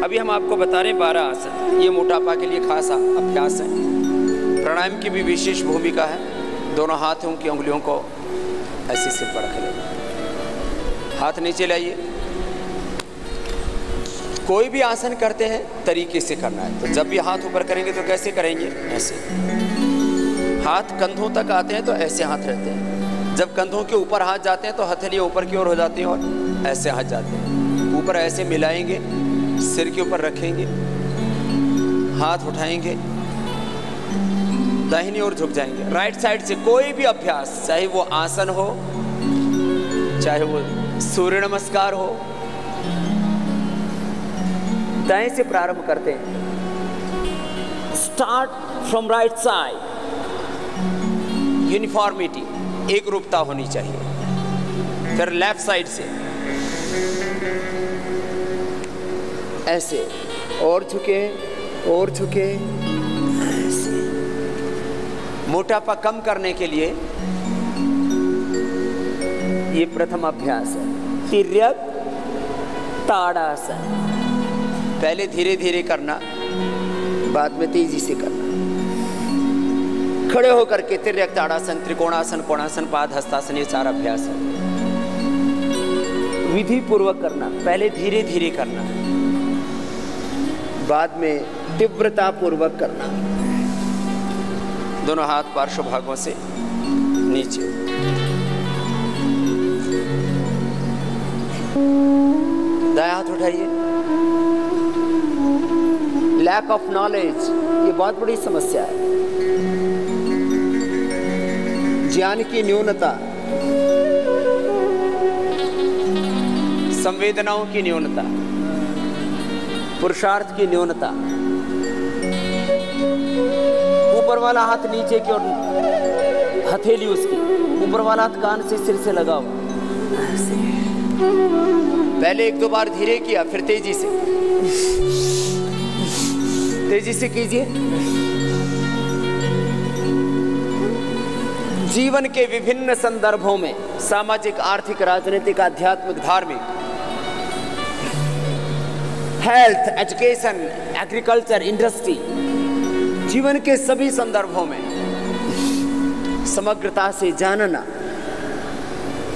अभी हम आपको बता रहे हैं 12 आसन। ये मोटापा के लिए खास अभ्यास है। प्राणायाम की भी विशेष भूमिका है। दोनों हाथों की उंगलियों को ऐसे सिर पर रख लें, हाथ नीचे लाइए। कोई भी आसन करते हैं तरीके से करना है। तो जब भी हाथ ऊपर करेंगे तो कैसे करेंगे? ऐसे। हाथ कंधों तक आते हैं तो ऐसे हाथ रहते हैं। जब कंधों के ऊपर हाथ जाते हैं तो हथेली ऊपर की ओर हो जाती है और ऐसे हाथ जाते हैं। ऊपर ऐसे मिलाएंगे, सिर के ऊपर रखेंगे, हाथ उठाएंगे, दाहिनी ओर झुक जाएंगे। राइट साइड से कोई भी अभ्यास, चाहे वो आसन हो, चाहे वो सूर्य नमस्कार हो, दाएं से प्रारंभ करते हैं। Start from right side. Uniformity, एक रूपता होनी चाहिए। फिर लेफ्ट साइड से ऐसे, और झुके और झुके, ऐसे। मोटापा कम करने के लिए ये प्रथम अभ्यास है, तिर्यक ताड़ासन। पहले धीरे धीरे करना, बाद में तेजी से करना। खड़े होकर के तिर्यक ताड़ासन, त्रिकोणासन, कोणासन, पाद हस्तासन, ये सारा अभ्यास है। विधि पूर्वक करना, पहले धीरे धीरे करना, बाद में तीव्रता पूर्वक करना। दोनों हाथ पार्श्व भागों से नीचे। दायां हाथ उठाइए। लैक ऑफ नॉलेज, ये बहुत बड़ी समस्या है। ज्ञान की न्यूनता, संवेदनाओं की न्यूनता, पुरुषार्थ की न्यूनता। ऊपर वाला हाथ नीचे की ओर, हथेली उसकी, ऊपर वाला हाथ कान से सिर से लगाओ। पहले एक दो बार धीरे किया, फिर तेजी से, तेजी से कीजिए। जीवन के विभिन्न संदर्भों में, सामाजिक, आर्थिक, राजनीतिक, आध्यात्मिक, धार्मिक, हेल्थ, एजुकेशन, एग्रीकल्चर, इंडस्ट्री, जीवन के सभी संदर्भों में समग्रता से जानना,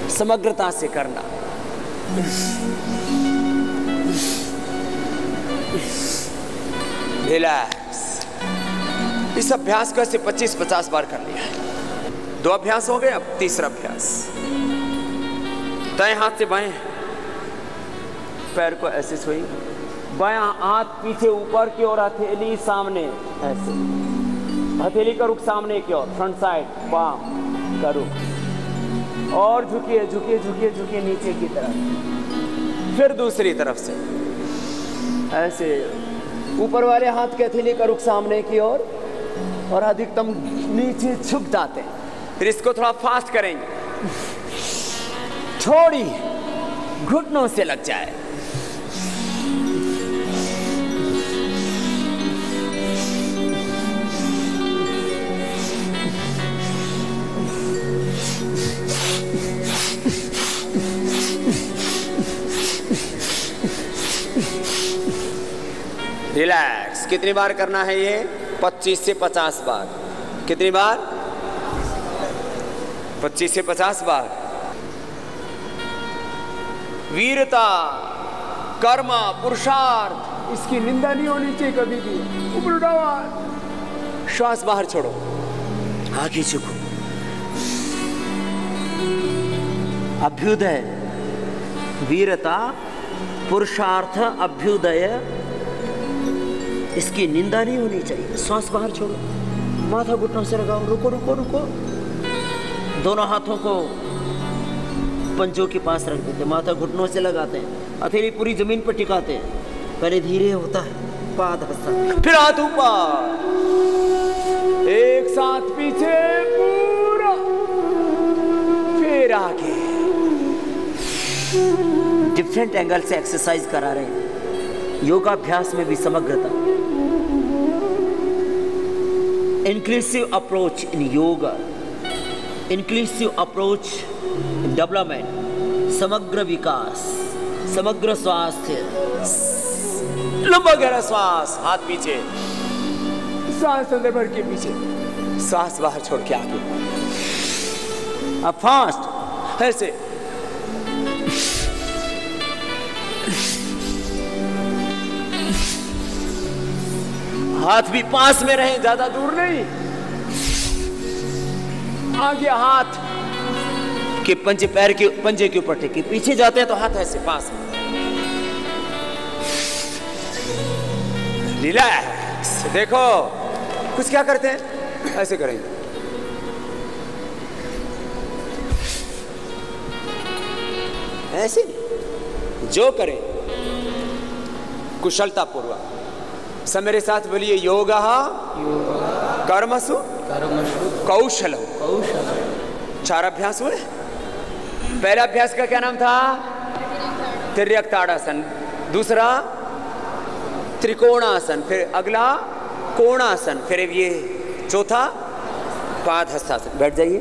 समग्रता से करना। रिलैक्स। इस अभ्यास को ऐसे 25-50 बार कर लिया है। 2 अभ्यास हो गए, अब तीसरा अभ्यास। दाएं हाथ से बाएं पैर को ऐसे सोएंगे, बायां हाथ पीछे ऊपर की ओर, हथेली सामने, ऐसे हथेली का रुख सामने की ओर, फ्रंट साइड, पाम का रुख, और झुकिए झुकिए झुकिए झुकिए नीचे की तरफ। फिर दूसरी तरफ से ऐसे ऊपर वाले हाथ के हथेली का रुख सामने की ओर और अधिकतम नीचे झुक जाते हैं। फिर इसको थोड़ा फास्ट करेंगे, थोड़ी घुटनों से लग जाए। रिलैक्स। कितनी बार करना है ये? 25 से 50 बार। कितनी बार? 25 से 50 बार। वीरता, कर्म, पुरुषार्थ, इसकी निंदा नहीं होनी चाहिए कभी भी। ऊपर उठाओ, श्वास बाहर छोड़ो, आगे झुको। अभ्युदय, वीरता, पुरुषार्थ, अभ्युदय, इसकी निंदा नहीं होनी चाहिए। श्वास बाहर छोड़ो, माथा घुटनों से लगाओ, रुको रुको रुको। दोनों हाथों को पंजों के पास रख देते, माथा घुटनों से लगाते हैं, हथेली पूरी जमीन पर टिकाते हैं। पहले धीरे होता है, पाद हस्ता, फिर हाथ ऊपर, एक साथ पीछे पूरा, फिर आगे। डिफरेंट एंगल से एक्सरसाइज करा रहे हैं। योगाभ्यास में भी समग्रता। Inclusive approach in yoga, inclusive approach in development, समग्र विकास, समग्र स्वास्थ्य। लंबा गहरा श्वास, हाथ पीछे, सांस अंदर भर के पीछे, सांस बाहर छोड़ के आगे। अब फास्ट ऐसे, हाथ भी पास में रहे, ज्यादा दूर नहीं। आगे हाथ के पंजे पैर के पंजे के ऊपर टेके, पीछे जाते हैं तो हाथ ऐसे पास में। रिलैक्स। देखो कुछ क्या करते हैं, ऐसे करेंगे, ऐसे जो करें कुशलता पूर्वक। सब मेरे साथ बोलिए, योगा कर्मसु कौशलम। 4 अभ्यास हुए। पहला अभ्यास का क्या नाम था? तिर्यक ताड़ासन। दूसरा त्रिकोणासन, फिर अगला कोणासन, फिर ये चौथा पादहस्तासन। बैठ जाइए।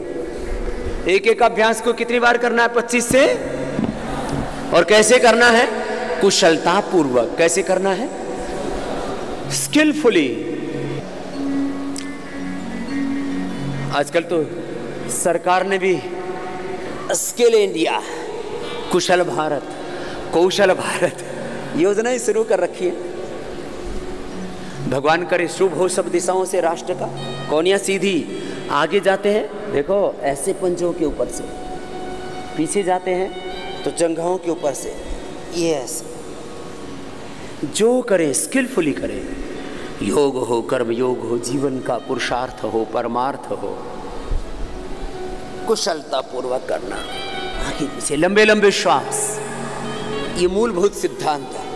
एक एक अभ्यास को कितनी बार करना है? 25 से। और कैसे करना है? कुशलता पूर्वक। कैसे करना है? स्किलफुली। आजकल तो सरकार ने भी स्किल इंडिया, कुशल भारत, कौशल भारत योजनाएं शुरू कर रखी है। भगवान करे शुभ हो सब दिशाओं से राष्ट्र का। कौनियां सीधी आगे जाते हैं, देखो ऐसे पंजों के ऊपर से, पीछे जाते हैं तो जंघाओं के ऊपर से, यस। जो करें स्किलफुली करें। योग हो, कर्म योग हो, जीवन का पुरुषार्थ हो, परमार्थ हो, कुशलता पूर्वक करना। आगे पीछे लंबे लंबे श्वास, ये मूलभूत सिद्धांत है।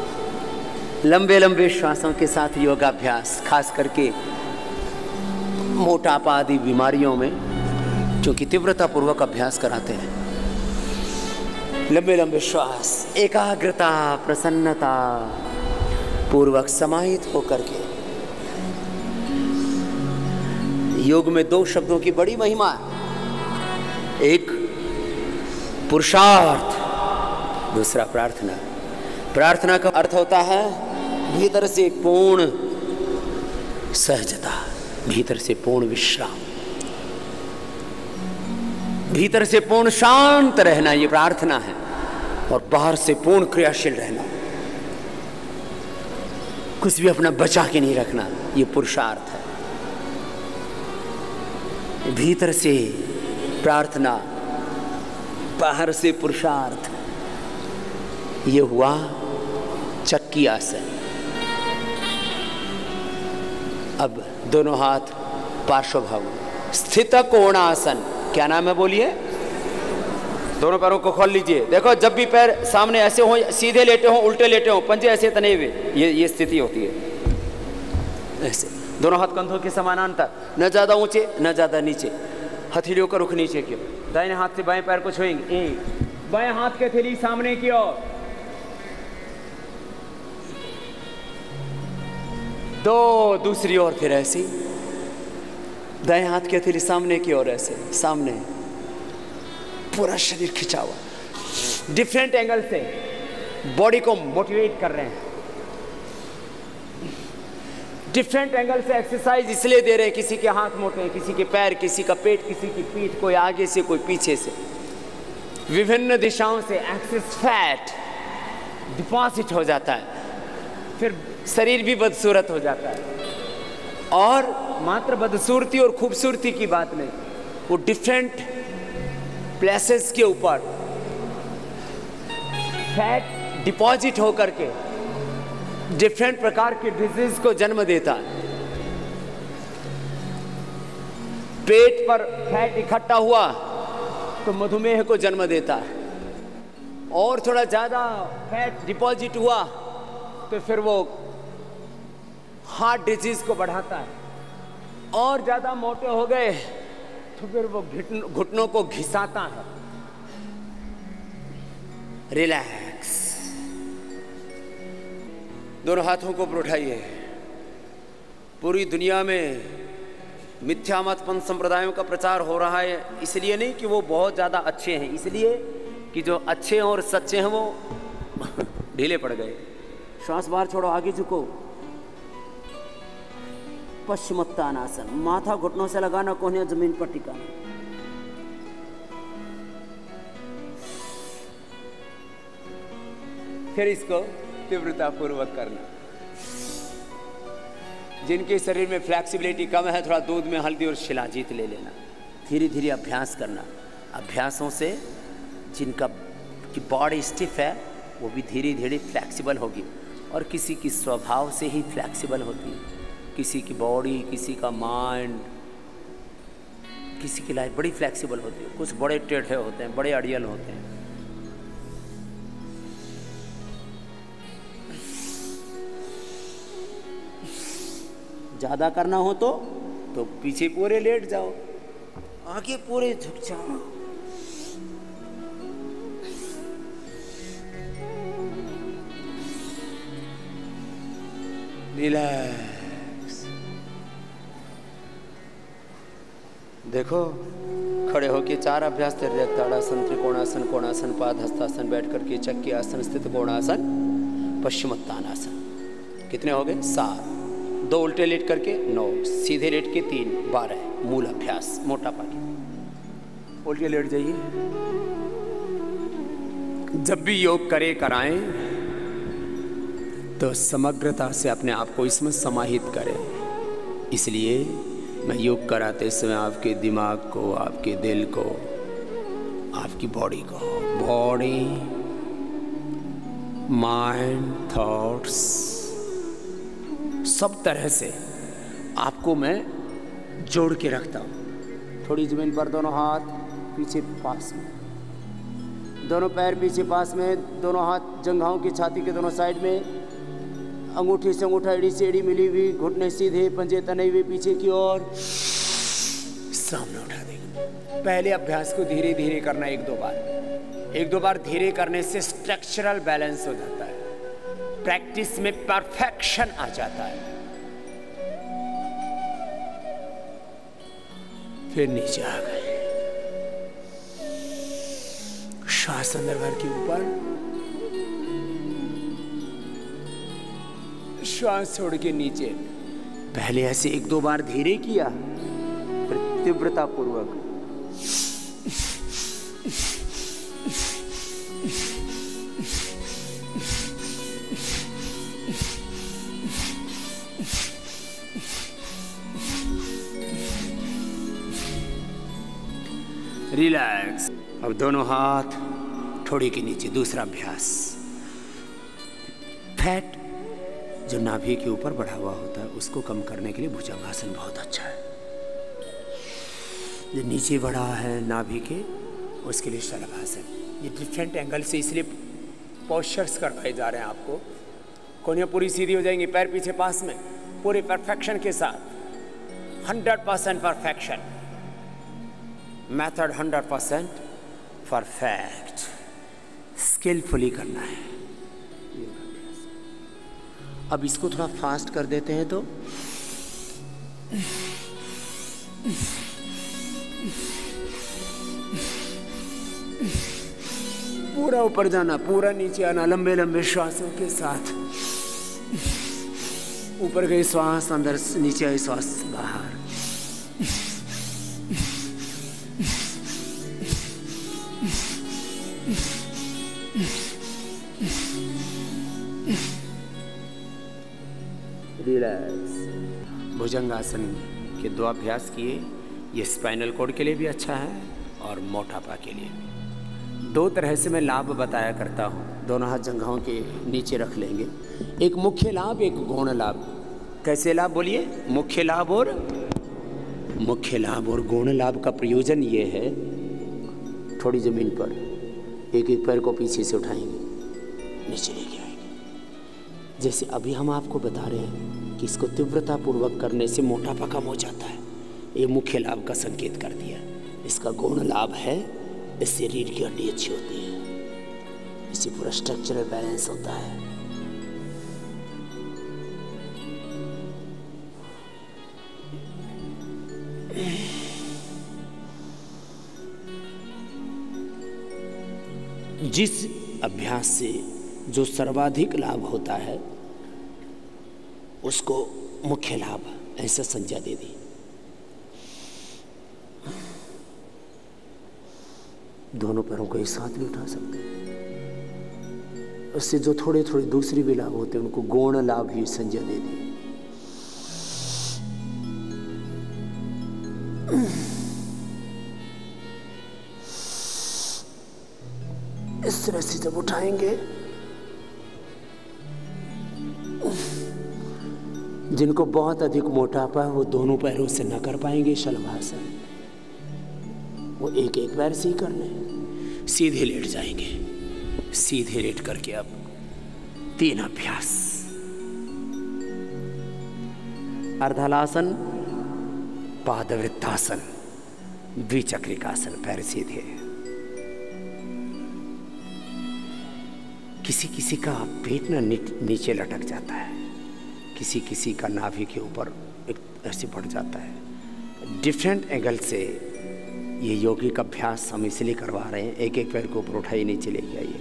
लंबे लंबे श्वासों के साथ योगाभ्यास, खास करके मोटापा आदि बीमारियों में, क्योंकि तीव्रता पूर्वक अभ्यास कराते हैं। लंबे लंबे श्वास, एकाग्रता, प्रसन्नता पूर्वक समाहित होकर के। योग में 2 शब्दों की बड़ी महिमा है। एक पुरुषार्थ, दूसरा प्रार्थना। प्रार्थना का अर्थ होता है भीतर से पूर्ण सहजता, भीतर से पूर्ण विश्राम, भीतर से पूर्ण शांत रहना, ये प्रार्थना है। और बाहर से पूर्ण क्रियाशील रहना, कुछ भी अपना बचा के नहीं रखना, ये पुरुषार्थ है। भीतर से प्रार्थना, बाहर से पुरुषार्थ, ये हुआ चक्की आसन। अब दोनों हाथ पार्श्वभाव, स्थित कोणासन। क्या नाम है बोलिए? दोनों पैरों को खोल लीजिए। देखो जब भी पैर सामने ऐसे हो, सीधे लेटे हो, उल्टे लेटे हो, पंजे ऐसे तने हुए, ये स्थिति होती है। ऐसे दोनों हाथ कंधों के समानांतर, न ज्यादा ऊंचे न ज्यादा नीचे। हथेलियों का रुख नीचे की ओर। दाहिने हाथ से बाएं पैर को छुएंगे। 1, बाएं हाथ की हथेली सामने की ओर। 2, दूसरी ओर। फिर ऐसी दाएं हाथ की हथेली सामने की ओर, ऐसे सामने, पूरा शरीर खिंचा हुआ। डिफरेंट एंगल से बॉडी को मोटिवेट कर रहे हैं। डिफरेंट एंगल से एक्सरसाइज इसलिए दे रहे हैं, किसी के हाथ मोटे हैं, किसी के पैर, किसी का पेट, किसी की पीठ, कोई आगे से कोई पीछे से, विभिन्न दिशाओं से एक्सेस फैट डिपॉजिट हो जाता है, फिर शरीर भी बदसूरत हो जाता है। और मात्र बदसूरती और खूबसूरती की बात नहीं, वो डिफरेंट प्लेसेस के ऊपर फैट डिपॉजिट होकर के डिफरेंट प्रकार के डिजीज को जन्म देता है। पेट पर फैट इकट्ठा हुआ तो मधुमेह को जन्म देता है, और थोड़ा ज्यादा फैट डिपॉजिट हुआ तो फिर वो हार्ट डिजीज को बढ़ाता है, और ज्यादा मोटे हो गए तो फिर वो घुटनों को घिसाता है। रिलैक्स। दोनों हाथों को ऊपर उठाइए। पूरी दुनिया में मिथ्या मतपंथ संप्रदायों का प्रचार हो रहा है, इसलिए नहीं कि वो बहुत ज़्यादा अच्छे हैं, इसलिए कि जो अच्छे हैं और सच्चे हैं वो ढीले पड़ गए। श्वास बाहर छोड़ो, आगे झुको। पश्चिमोत्तानासन, माथा घुटनों से लगाना, कोहनियां जमीन पर टिकाना। फिर इसको तीव्रता पूर्वक करना। जिनके शरीर में फ्लेक्सिबिलिटी कम है, थोड़ा दूध में हल्दी और शिलाजीत ले लेना। धीरे धीरे अभ्यास करना। अभ्यासों से जिनका की बॉडी स्टिफ है वो भी धीरे धीरे फ्लेक्सिबल होगी। और किसी की स्वभाव से ही फ्लेक्सिबल होती है, किसी की बॉडी, किसी का माइंड, किसी की लाइफ बड़ी फ्लेक्सिबल होती है। कुछ बड़े टेढ़े होते हैं, बड़े अड़ियल होते हैं। ज़्यादा करना हो तो पीछे पूरे लेट जाओ, आगे पूरे झुक जाओ। रिलैक्स। देखो, खड़े होके 4 अभ्यास ताड़ासन, त्रिकोणासन, कोणासन, पाद हस्तासन, बैठ करके चक्की आसन, स्थित कोणासन, पश्चिमोत्तानासन। कितने हो गए? 7। 2 उल्टे लेट करके 9, सीधे लेट के 3, 12। मूल अभ्यास मोटापा के। उल्टे लेट जाइए। जब भी योग कराएं तो समग्रता से अपने आप को इसमें समाहित करें। इसलिए मैं योग कराते समय आपके दिमाग को, आपके दिल को, आपकी बॉडी को, बॉडी, माइंड, थॉट्स, सब तरह से आपको मैं जोड़ के रखता हूँ। थोड़ी जमीन पर, दोनों हाथ पीछे पास में, दोनों पैर पीछे पास में, दोनों हाथ जंघाओं की छाती के दोनों साइड में, अंगूठी से अंगूठा, एड़ी से एड़ी मिली हुई, घुटने सीधे, पंजे तने हुए पीछे की ओर, सामने उठा देंगे। पहले अभ्यास को धीरे धीरे करना, 1-2 बार। 1-2 बार धीरे करने से स्ट्रक्चरल बैलेंस हो जाता है, प्रैक्टिस में परफेक्शन आ जाता है। फिर नीचे आ गए, श्वास अंदर भर के ऊपर, श्वास छोड़ के नीचे। पहले ऐसे 1-2 बार धीरे किया, फिर तीव्रता पूर्वक। रिलैक्स। अब दोनों हाथ ठोड़ी के नीचे। दूसरा अभ्यास, फैट जो नाभि के ऊपर बढ़ा हुआ होता है उसको कम करने के लिए भुजंगासन बहुत अच्छा है। जो नीचे बढ़ा है नाभि के, उसके लिए शलभासन। ये डिफरेंट एंगल से इसलिए पोस्चर्स करवाए जा रहे हैं आपको। कोहनियाँ पूरी सीधी हो जाएंगी, पैर पीछे पास में, पूरे परफेक्शन के साथ। 100% परफेक्शन। मेथड 100% परफेक्ट, स्किलफुली करना है। अब इसको थोड़ा फास्ट कर देते हैं तो पूरा ऊपर जाना, पूरा नीचे आना, लंबे लंबे श्वासों के साथ। ऊपर गई श्वास अंदर, नीचे आई श्वास बाहर। रिलैक्स। भुजंगासन के 2 अभ्यास किए। ये स्पाइनल कॉर्ड के लिए भी अच्छा है और मोटापा के लिए भी। 2 तरह से मैं लाभ बताया करता हूँ। दोनों हाथ जंघाओं के नीचे रख लेंगे। एक मुख्य लाभ, एक गौण लाभ। कैसे लाभ बोलिए? मुख्य लाभ और गौण लाभ का प्रयोजन ये है, थोड़ी जमीन पर एक एक पैर को पीछे से उठाएंगे, नीचे लेके आएंगे। जैसे अभी हम आपको बता रहे हैं कि इसको तीव्रता पूर्वक करने से मोटापा कम हो जाता है। ये मुख्य लाभ का संकेत कर दिया। इसका गौण लाभ है, इस शरीर की हड्डी अच्छी होती है, इससे पूरा स्ट्रक्चरल बैलेंस होता है। जिस अभ्यास से जो सर्वाधिक लाभ होता है उसको मुख्य लाभ, ऐसा संज्ञा दे दी। दोनों पैरों को एक साथ भी उठा सकते हैं। उससे जो थोड़े थोड़े दूसरे भी लाभ होते हैं उनको गौण लाभ ही संज्ञा दे दी। इस तरह से जब उठाएंगे, जिनको बहुत अधिक मोटापा है वो दोनों पैरों से न कर पाएंगे शलभासन, वो एक एक पैर से ही कर लें। सीधे लेट जाएंगे, सीधे लेट करके अब 3 अभ्यास। अर्धलासन, पादवृत्तासन, द्विचक्रिकासन, पैर सीधे। किसी किसी का पेट ना नीचे लटक जाता है, किसी किसी का नाभि के ऊपर एक ऐसे बढ़ जाता है। डिफरेंट एंगल से ये योगिक अभ्यास हम इसलिए करवा रहे हैं, एक एक पैर को ऊपर उठाइए, नीचे लेके आइए,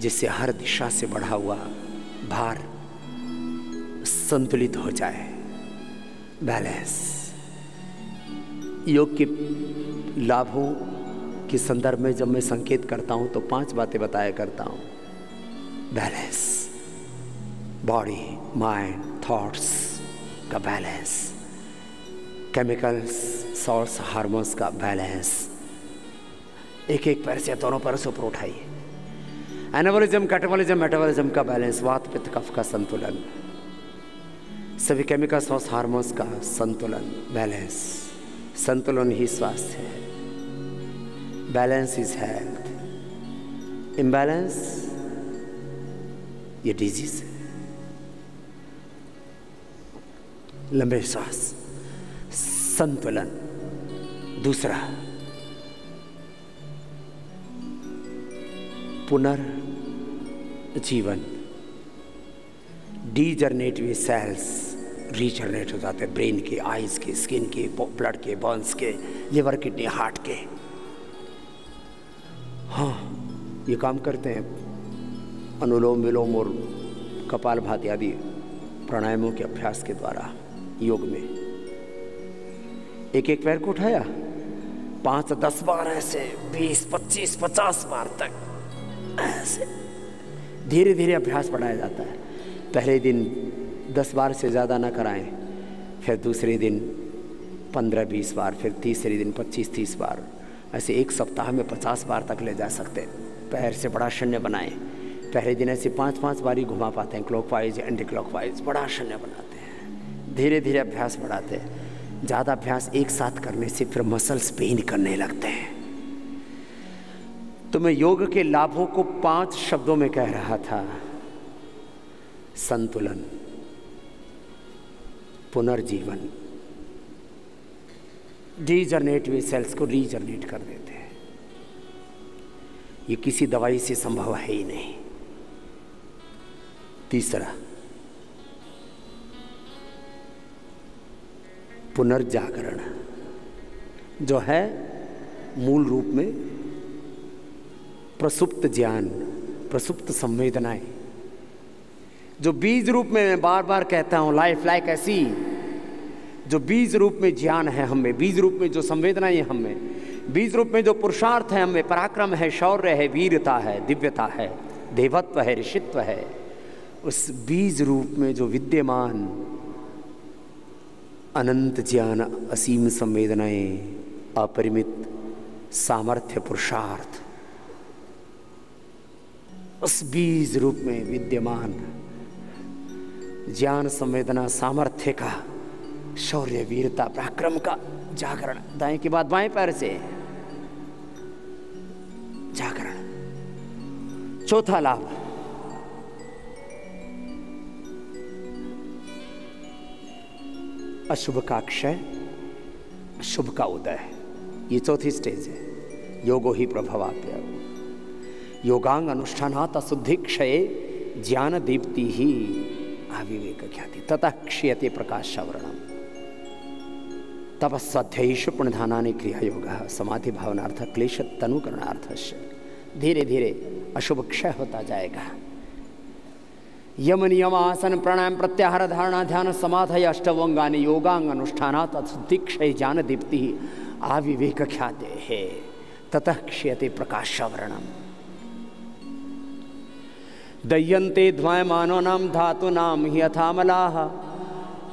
जिससे हर दिशा से बढ़ा हुआ भार संतुलित हो जाए, बैलेंस। योग के लाभों के संदर्भ में जब मैं संकेत करता हूं तो 5 बातें बताया करता हूं। बैलेंस, बॉडी, माइंड, थॉट्स का बैलेंस, केमिकल्स, सॉल्ट्स, हार्मोन्स का बैलेंस। एक एक पैर से, दोनों पैर से ऊपर उठाइए। एनाबॉलिज्म, कैटाबॉलिज्म, मेटाबॉलिज्म का बैलेंस, वात पित्त कफ का संतुलन, सभी केमिकल सॉल्ट्स, हार्मोन्स का संतुलन, बैलेंस। संतुलन ही स्वास्थ्य है। बैलेंस इज हेल्थ, इम्बैलेंस ये डिजीज है। लंबे श्वास, संतुलन। दूसरा, पुनर्जीवन, डीजनरेटिव सेल्स रीजनरेट हो जाते हैं, ब्रेन के, आइज के, स्किन के, ब्लड के, बोन्स के, लिवर, किडनी, हार्ट के। हाँ, ये काम करते हैं अनुलोम विलोम और कपालभाति आदि प्राणायामों के अभ्यास के द्वारा योग में। एक एक पैर को उठाया, 5-10 बार ऐसे, 20, 25, 50 बार तक ऐसे धीरे धीरे अभ्यास बढ़ाया जाता है। पहले दिन 10 बार से ज़्यादा ना कराएं, फिर दूसरे दिन 15-20 बार, फिर तीसरे दिन 25-30 बार, ऐसे एक सप्ताह में 50 बार तक ले जा सकते हैं। पैर से बड़ा शून्य बनाएं। पहले दिन ऐसे 5-5 बार ही घुमा पाते हैं, क्लॉकवाइज, एंटी क्लॉकवाइज, बड़ा शून्य बनाते हैं। धीरे धीरे अभ्यास बढ़ाते हैं। ज़्यादा अभ्यास एक साथ करने से फिर मसल्स पेन करने लगते हैं। तो मैं योग के लाभों को 5 शब्दों में कह रहा था। संतुलन, पुनर्जीवन, डीजनरेटिव सेल्स को रीजनरेट कर देते हैं। ये किसी दवाई से संभव है ही नहीं। तीसरा, पुनर्जागरण, जो है मूल रूप में प्रसुप्त ज्ञान, प्रसुप्त संवेदनाएं, जो बीज रूप में मैं बार बार कहता हूं, लाइफ लाइक ऐसी, जो बीज रूप में ज्ञान है हम में, बीज रूप में जो संवेदनाएं हम में, बीज रूप में जो पुरुषार्थ है हम में, पराक्रम है, शौर्य है, वीरता है, दिव्यता है, देवत्व है, ऋषित्व है, उस बीज रूप में जो विद्यमान अनंत ज्ञान, असीम संवेदनाएं, अपरिमित सामर्थ्य, पुरुषार्थ, उस बीज रूप में विद्यमान ज्ञान, संवेदना, सामर्थ्य का, शौर्य, वीरता, पराक्रम का जागरण। दाएं के बाद बाएं पैर से जागरण। चौथा लाभ, अशुभ का क्षय, शुभ का उदय। ये चौथी स्टेज है। योगो ही प्रभवाप्य, योगांग अनुष्ठानात् अशुद्धि क्षये ज्ञान दीप्ति ही आविवेक ख्याति ततः क्षीयते प्रकाशावरणम। तपस्वाध्यायेषु पुण्यधानानि क्रिया योगः समाधि भावनार्थ क्लेश तनुकरणार्थस्य। धीरे धीरे अशुभ क्षय होता जाएगा, यम नियम आसन प्राणायाम प्रत्याहार धारणा ध्यान समाधय अष्टवंगानि योगांग अनुष्ठानात् दीक्षय ज्ञान दीप्ति आविवेक ख्याते है ततः क्षयते प्रकाशवर्णम। दह्यन्ते ध्वयमानानां धातूनां हि यथा मलाः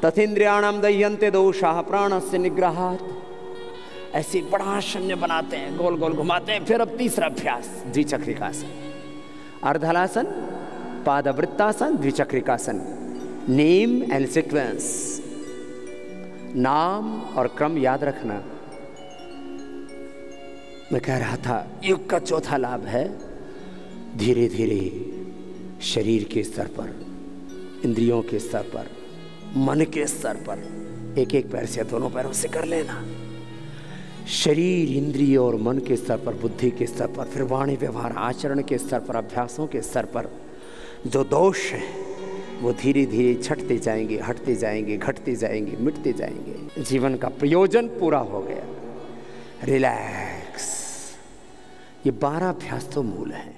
तथेन्द्रियाणां दह्यन्ते दोषाः प्राणस्य निग्रहात्। ऐसे बड़ा शून्य बनाते हैं, गोल गोल घुमाते हैं। फिर अब तीसरा अभ्यास द्विचक्रिकासन, अर्धहलासन, पादवृत्तासन, द्विचक्रिकासन। नेम एंड सीक्वेंस, नाम और क्रम याद रखना। मैं कह रहा था योग का चौथा लाभ है धीरे धीरे शरीर के स्तर पर, इंद्रियों के स्तर पर, मन के स्तर पर, एक एक पैर से दोनों पैरों से कर लेना। शरीर, इंद्रिय और मन के स्तर पर, बुद्धि के स्तर पर, फिर वाणी व्यवहार आचरण के स्तर पर, अभ्यासों के स्तर पर जो दोष हैं वो धीरे धीरे छटते जाएंगे, हटते जाएंगे, घटते जाएंगे, मिटते जाएंगे। जीवन का प्रयोजन पूरा हो गया। रिलैक्स। ये 12 अभ्यास तो मूल है।